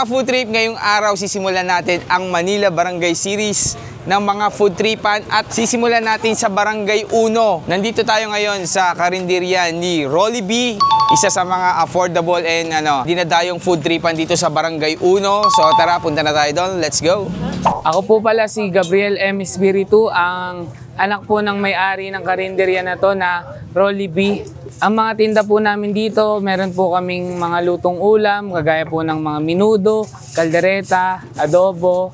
ka-food trip, ngayong araw sisimulan natin ang Manila Barangay Series ng mga food tripan at sisimulan natin sa Barangay Uno. Nandito tayo ngayon sa karinderya ni Rolly B, isa sa mga affordable and dinadayong food tripan dito sa Barangay Uno. So tara, punta na tayo doon. Let's go! Ako po pala si Gabriel M. Espiritu, ang anak po ng may-ari ng karinderya na to na Rolly B. Ang mga tinda po namin dito, meron po kaming mga lutong ulam, kagaya po ng mga minudo, kaldereta, adobo,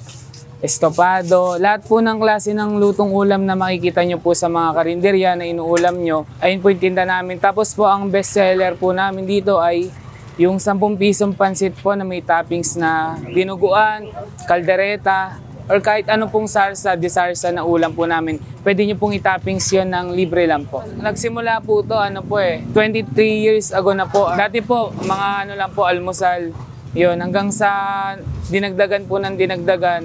estopado. Lahat po ng klase ng lutong ulam na makikita nyo po sa mga karinderya na inuulam nyo, ayun po yung tinda namin. Tapos po ang best seller po namin dito ay yung 10 pisong pansit po na may toppings na dinuguan, kaldereta, or kahit ano pong salsa, disarsa na ulam po namin, pwede nyo pong itoppings yun ng libre lang po. Nagsimula po to 23 years ago na po. Dati po, mga lang po, almusal, yun, hanggang sa dinagdagan po ng dinagdagan,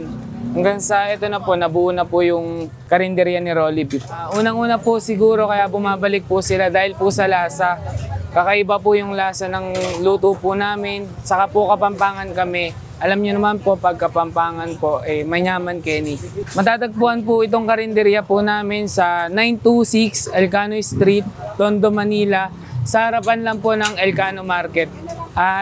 hanggang sa ito na po, nabuo na po yung karinderya ni Rolly B. Unang-una po siguro kaya bumabalik po sila dahil po sa lasa. Kakaiba po yung lasa ng luto po namin, saka po Kapampangan kami. Alam niyo naman po, pag Kapampangan po, Mayaman Kenny. Matatagpuan po itong karinderya po namin sa 926 Elcano Street, Tondo, Manila. Sa harapan lang po ng Elcano Market.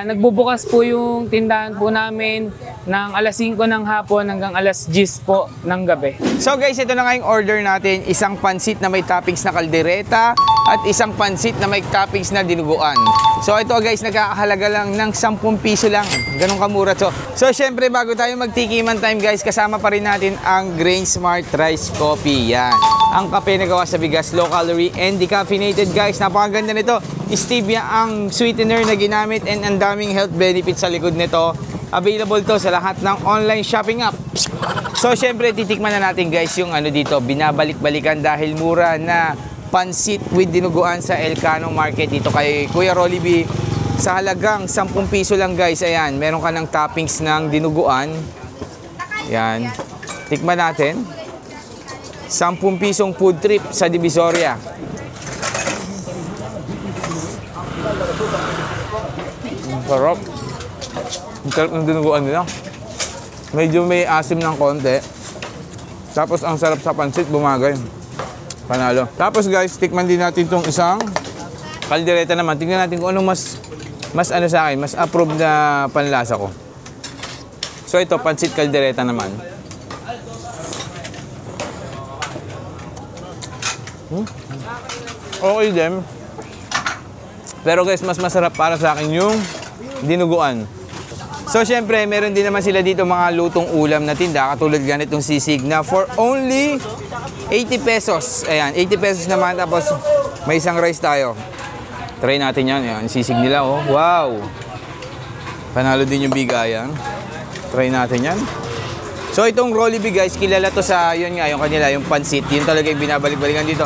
Nagbubukas po yung tindahan po namin ng alas 5 ng hapon hanggang alas 10 po ng gabi. So guys, ito na nga yung order natin. Isang pansit na may toppings na kaldereta at isang pansit na may toppings na dinuguan. So ito guys, nagkakahalaga lang ng 10 piso lang. Ganun kamura to. So syempre, bago tayo magtikiman time guys, kasama pa rin natin ang Grain Smart Rice Coffee. Yan. Ang kape na gawa sa bigas, low calorie and decaffeinated guys. Napakaganda nito. Stevia ang sweetener na ginamit and ang daming health benefits sa likod nito. Available to sa lahat ng online shopping app. So syempre, titikman na natin guys yung dito, binabalik-balikan dahil mura na pansit with dinuguan sa Elcano Market dito kay Kuya Rolly B. Sa halagang 10 piso lang guys, ayan, meron ka ng toppings ng dinuguan. Yan. Tikman natin. 10 pisong food trip sa Divisoria. Sarap. Ang sarap ng dinuguan nila. Medyo may asim ng konti. Tapos ang sarap sa pansit, bumagay. Panalo. Tapos guys, tikman din natin itong isang kaldereta naman. Tingnan natin kung anong mas sa akin, mas approved na panlasa ko. So ito, pansit kaldereta naman. Okay din. Pero guys, mas masarap para sa akin yung dinuguan. So syempre, meron din naman sila dito mga lutong ulam na tinda, katulad ganitong sisig na for only 80 pesos. Ayan, 80 pesos naman, tapos may isang rice tayo. Try natin yan. Ayan, sisig nila, oh. Wow! Panalo din yung bigayan. Try natin yan. So itong Rolly B guys, kilala to sa, yun nga, yung kanila, yung pansit. Yun talaga yung binabalik-balikan dito.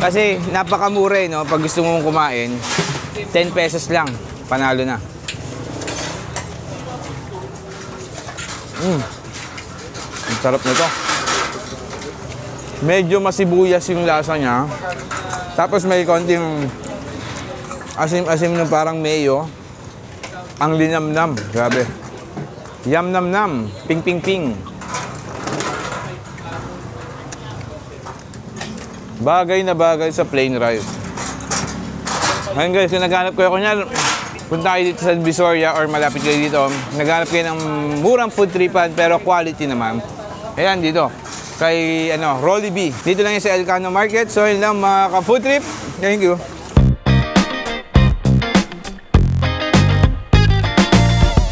Kasi napakamura, no? Pag gusto mong kumain, 10 pesos lang. Panalo na. Ang sarap nito. Medyo masibuyas yung lasa niya. Tapos may konting asim-asim ng parang mayo. Ang linamnam. Grabe. Yam-nam-nam. Ping-ping-ping. Bagay na bagay sa plain rice. Ngayon guys, kung naghanap kayo, kunyari, punta kayo dito sa Divisoria or malapit kayo dito, naghanap kayo ng murang food tripan pero quality naman. Ayan dito, kay Rolly B. Dito lang yan sa Elcano Market. So yun lang mga ka-food trip. Thank you.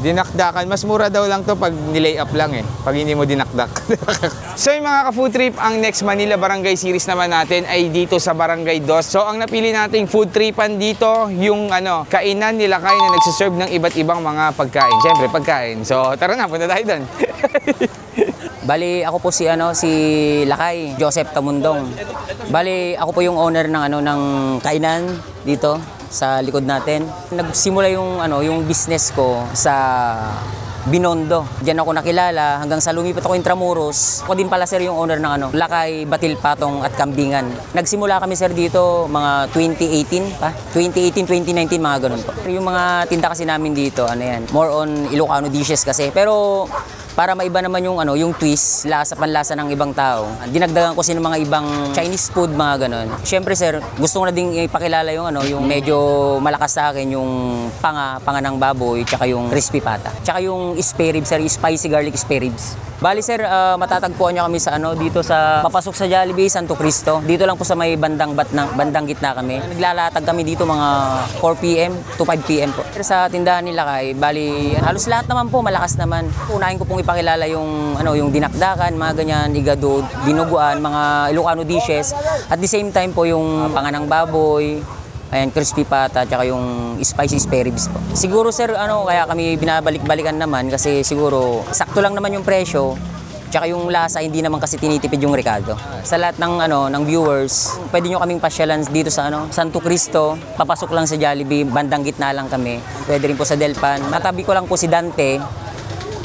Dinakdakan. Mas mura daw lang to pag nilay up lang pag hindi mo dinakdak. So yung mga ka-food trip, ang next Manila Barangay Series naman natin ay dito sa Barangay Dos. So ang napili nating food tripan dito, yung kainan nila Lakay na nagsiserve ng iba't ibang mga pagkain. Siyempre, pagkain. So tara na, punta tayo doon. Bali, ako po si Lakay, Joseph Tamundong. Bali, ako po yung owner ng kainan dito sa likod natin. Nagsimula yung business ko sa Binondo. Diyan ako nakilala hanggang sa lumipat ako Intramuros. Ako din pala sir yung owner ng Lakay, Batil, Patong at Kambingan. Nagsimula kami sir dito mga 2018 pa. 2018, 2019 mga ganun po. Yung mga tinda kasi namin dito, more on Ilocano dishes kasi. Pero para maiba naman yung twist, panlasa ng ibang tao. Dinagdagan ko ng mga ibang Chinese food, mga ganon. Siyempre sir, gusto ko na ding ipakilala yung medyo malakas sa akin, yung panga ng baboy, tsaka yung crispy pata. Tsaka yung spare ribs sir, spicy garlic spare ribs. Bali sir, matatagpuan niyo kami sa dito sa papasok sa Jollibee, Santo Cristo. Dito lang po sa may bandang gitna kami. Naglalatag kami dito mga 4 PM to 5 PM po. Sa tindahan nila bali halos lahat naman po malakas naman. Unahin ko pong ipakilala yung dinakdakan, mga ganyan, igado, dinuguan, mga Ilocano dishes. At the same time po yung panganang baboy, ayan, crispy pata, tsaka yung spicy spare ribs po. Siguro sir, kaya kami binabalik-balikan naman kasi siguro sakto lang naman yung presyo, tsaka yung lasa hindi naman kasi tinitipid yung Ricardo. Sa lahat ng viewers, pwede nyo kaming pasyalan dito sa Santo Cristo. Papasok lang sa Jollibee, bandang gitna lang kami. Pwede rin po sa Delpan. Natabi ko lang po si Dante,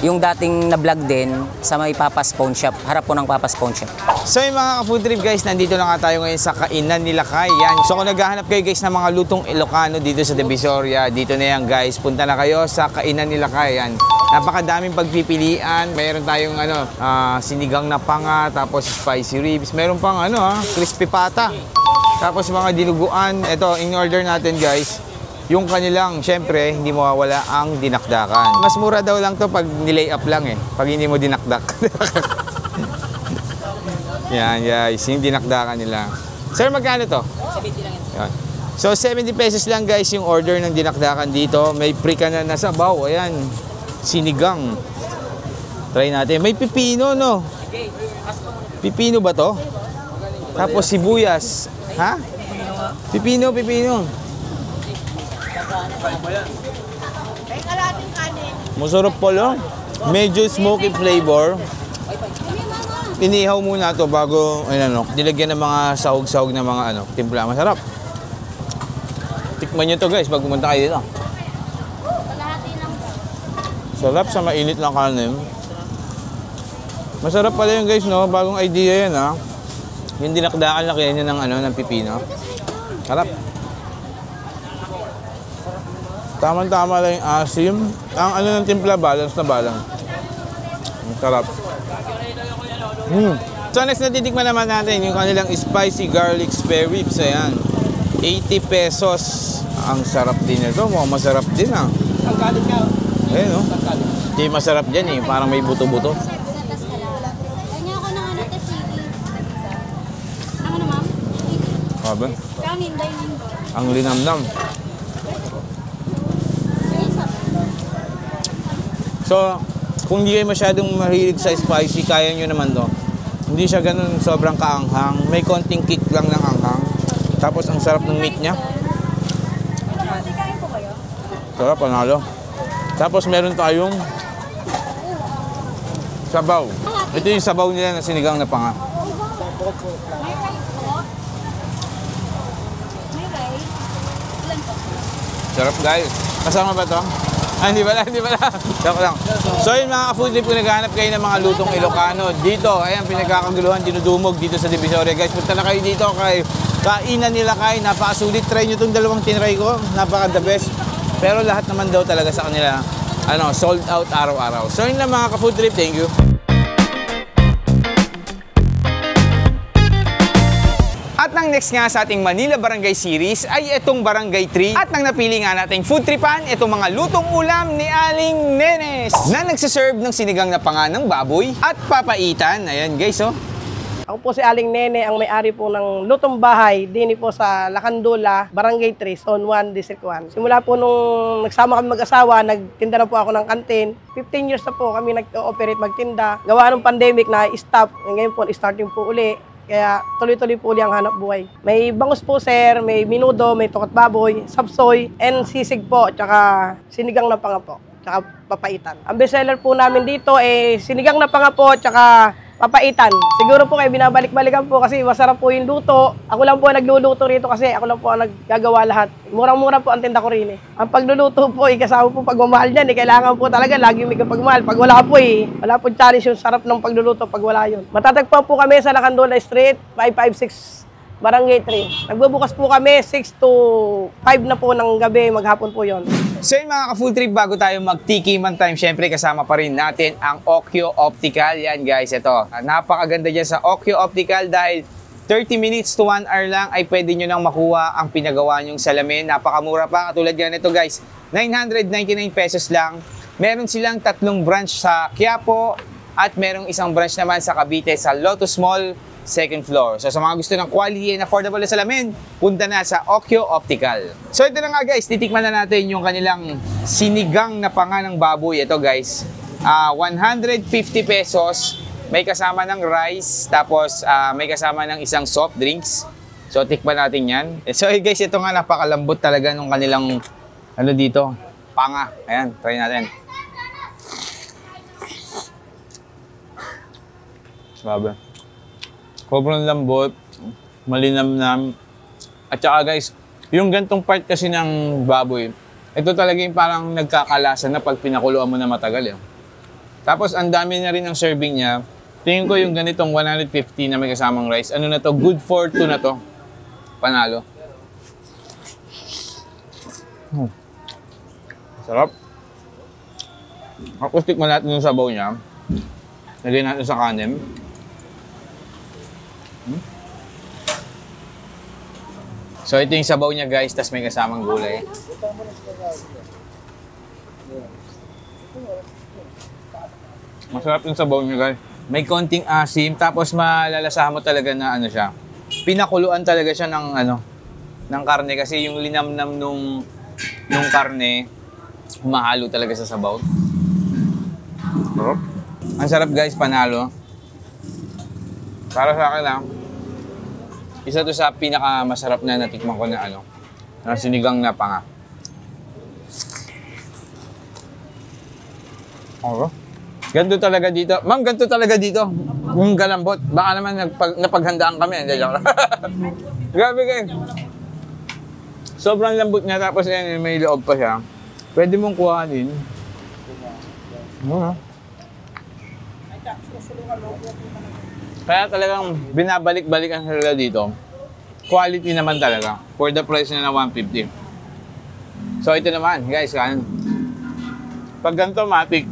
yung dating na-vlog din sa may Papa's Pawn Shop. Harap po ng Papa's Pawn Shop. So yung mga ka-food trip guys, nandito na nga tayo ngayon sa kainan ni Lakay. Yan. So kung naghahanap kayo guys ng mga lutong Ilocano dito sa Divisoria, dito na yan guys. Punta na kayo sa kainan ni Lakay. Yan. Napakadaming pagpipilian. Mayroon tayong sinigang na panga, tapos spicy ribs. Mayroon pang crispy pata. Tapos mga dinuguan. Ito, in-order natin guys. Yung kanilang, syempre, hindi mawawala ang dinakdakan. Mas mura daw lang to pag nilay up lang pag hindi mo dinakdak. Yan guys, yung dinakdakan nila. Sir, magkano to? 70 lang yan. Yan. So, 70 pesos lang guys yung order ng dinakdakan dito. May prika na nasa baw. Ayan, sinigang. Try natin. May pipino, no? Pipino ba to? Tapos sibuyas. Ha? Pipino. Masarap pala. Medyo smoky flavor. Inihaw muna to bago nilagyan ng mga sahog-sahog na mga timpla. Masarap. Tikman nyo to guys pag pumunta kayo dito. Sarap sa mainit na kanin. Masarap pala yun guys, no? Bagong idea yan, ha? Yung dinakdaan na kaya nyo ng pipino. Sarap. Tama-tama lang yung asim. Ang ng timpla, balance na balance. Ang sarap. So next na titikman naman natin yung kanilang spicy garlic spare ribs. Ayan. 80 pesos. Ang sarap din ito. Masarap din Ang galit nga. Ayan, no? Hindi masarap dyan Parang may buto-buto. Sabi? Ang linamnam. So, kung hindi kayo masyadong mahilig sa spicy, kaya nyo naman to. Hindi siya ganun sobrang kaanghang. May konting kick lang ng anghang. Tapos, ang sarap ng meat niya. Sarap, panalo. Tapos, meron tayong sabaw. Ito yung sabaw nila na sinigang na panga. Sarap guys. Kasama ba to? Hindi pala. Joke lang. So yun mga ka-food trip, kung naghahanap kayo ng mga lutong Ilocano dito, ayan, pinagkakaguluhan, dinudumog dito sa Divisoria. Guys, punta na kayo dito kay kainan ni Lakay. Napakasulit. Try nyo itong dalawang tinry ko. Napaka the best. Pero lahat naman daw talaga sa kanila, sold out araw-araw. So yun lang mga ka-food trip. Thank you. At ang next nga sa ating Manila Barangay Series ay itong Barangay 3. At nang napili nga nating food tripan, itong mga lutong ulam ni Aling Nenes na nagsiserve ng sinigang na panga ng baboy at papaitan. Ayan guys, Ako po si Aling Nene, ang may-ari po ng Lutong Bahay, dini po sa Lacandula, Barangay 3, Zone 1, District 1. Simula po nung nagsama kami mag-asawa, nagtinda na po ako ng kantin. 15 years na po kami nag-operate magtinda. Gawa ng pandemic na stop, ngayon po starting po uli. Kaya tuloy-tuloy po uli ang hanap buhay. May bangus po sir, may minudo, may tokat baboy, sapsoy, and sisig po, tsaka sinigang na panga po, tsaka papaitan. Ang bestseller po namin dito sinigang na panga po, tsaka papaitan. Siguro po kayo binabalik-balikan po kasi masarap po yung luto. Ako lang po ang nagluluto rito kasi ako lang po ang naggagawa lahat. Murang-mura po ang tinda ko rin eh. Ang pagluluto po, kasama po pagmamahal niyan eh. Kailangan po talaga lagi may kapagmahal. Pag wala po wala po challenge yung sarap ng pagluluto pag wala yun. Matatagpuan po kami sa Lacandola Street, 556 Barangay 3. Nagbubukas po kami 6 to 5 na po ng gabi, maghapon po yon. So yun mga ka-full trip, bago tayo mag-tikiman time, syempre kasama pa rin natin ang Okyo Optical. Yan guys, ito. Napakaganda dyan sa Okyo Optical dahil 30 minutes to 1 hour lang ay pwede nyo nang makuha ang pinagawa nyong salamin. Napakamura pa, katulad ganito guys. 999 pesos lang. Meron silang 3 branch sa Quiapo at merong isang branch naman sa Cavite sa Lotus Mall, 2nd floor. So sa mga gusto ng quality and affordable na salamin, punta na sa Okyo Optical. So ito na nga guys, titikman na natin yung kanilang sinigang na panga ng baboy. Ito guys, 150 pesos. May kasama ng rice, tapos may kasama ng isang soft drinks. So tikman natin yan. So guys, ito nga napakalambot talaga ng kanilang ano dito, panga. Ayan, try natin. Grabe. Sobrang lambot, malinamnam. At saka guys, yung gantong part kasi ng baboy, ito talaga yung parang nagkakalasa na pag pinakuluan mo na matagal. Tapos ang dami na rin ng serving niya. Tingin ko yung ganitong 150 na may kasamang rice. Ano na to? Good for 2 na to. Panalo. Sarap. Tapos tikman natin yung sabaw niya. Lagyan natin sa kanin. So ito yung sabaw niya guys, tas may kasamang gulay. Masarap yung sabaw niya guys. May konting asim, tapos malalasahan mo talaga na ano siya. Pinakuluan talaga siya ng ano, ng karne kasi yung linamnam nung karne humahalo talaga sa sabaw. Ang sarap guys, panalo. Para sa akin lang, isa to sa pinakamasarap na natikman ko na ano, na sinigang na panga. Oh. Ganto talaga dito. Ma'am, ganto talaga dito. Yung galambot. Baka naman napaghandaan kami. Hindi, joke lang. Grabe guys. Sobrang lambot niya, tapos yan, may loob pa siya. Pwede mong kuhanin. Kaya talagang binabalik-balikan sila dito. Quality naman talaga. For the price na 150. So ito naman, guys, kan. Pag ganito, matik,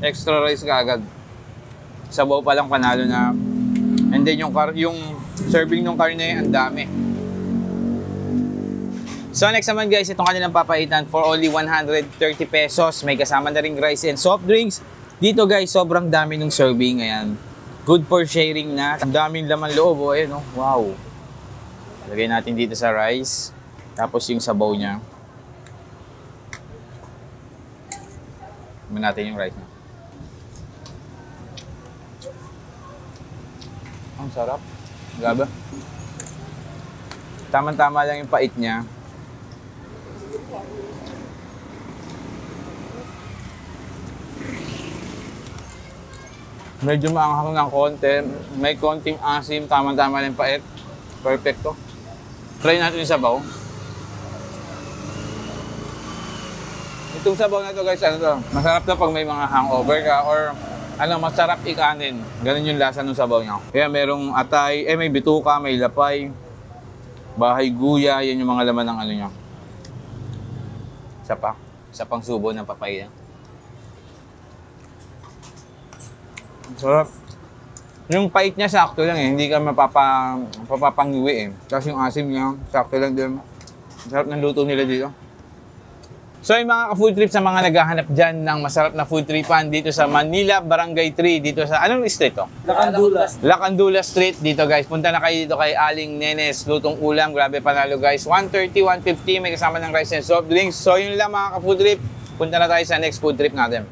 extra rice ka agad. Sabaw pa lang panalo na. And then yung serving ng karne, ang dami. So next naman guys, itong kanilang papaitan for only 130 pesos. May kasama na ring rice and soft drinks. Dito guys, sobrang dami ng serving. Ayan. Good for sharing na. Ang daming laman loob. Oh, ayan, oh. Wow. Lagay natin dito sa rice. Tapos yung sabaw niya. Tignan natin yung rice niya. Ang sarap. Grabe. Tama-tama lang yung pait niya. Medyo maanghang ng konti. May konting asim. Tama-tama lang yung pait. Perfecto. Try natin yung sabaw. Itong sabaw na to guys, ano to? Masarap na pag may mga hangover ka or ano, masarap ikanin. Ganun yung lasa ng sabaw niya. Kaya merong atay, may bituka, may lapay, bahay guya, yan yung mga laman ng ano niya. Isa pang subo ng papaya. Sarap. Yung pait niya sakto lang eh, hindi ka mapapangiwi eh. Tapos yung asim niya, sakto lang din. Sarap ng luto nila dito. So yung mga ka-food trip sa mga naghahanap dyan ng masarap na food tripan dito sa Manila, Barangay 3, dito sa, anong street to? Lacandula Street, dito guys. Punta na kayo dito kay Aling Nenes, lutong ulam, grabe panalo guys. 130, 150, may kasama ng rice and soft drinks. So yun lang mga ka-food trip, punta na tayo sa next food trip natin.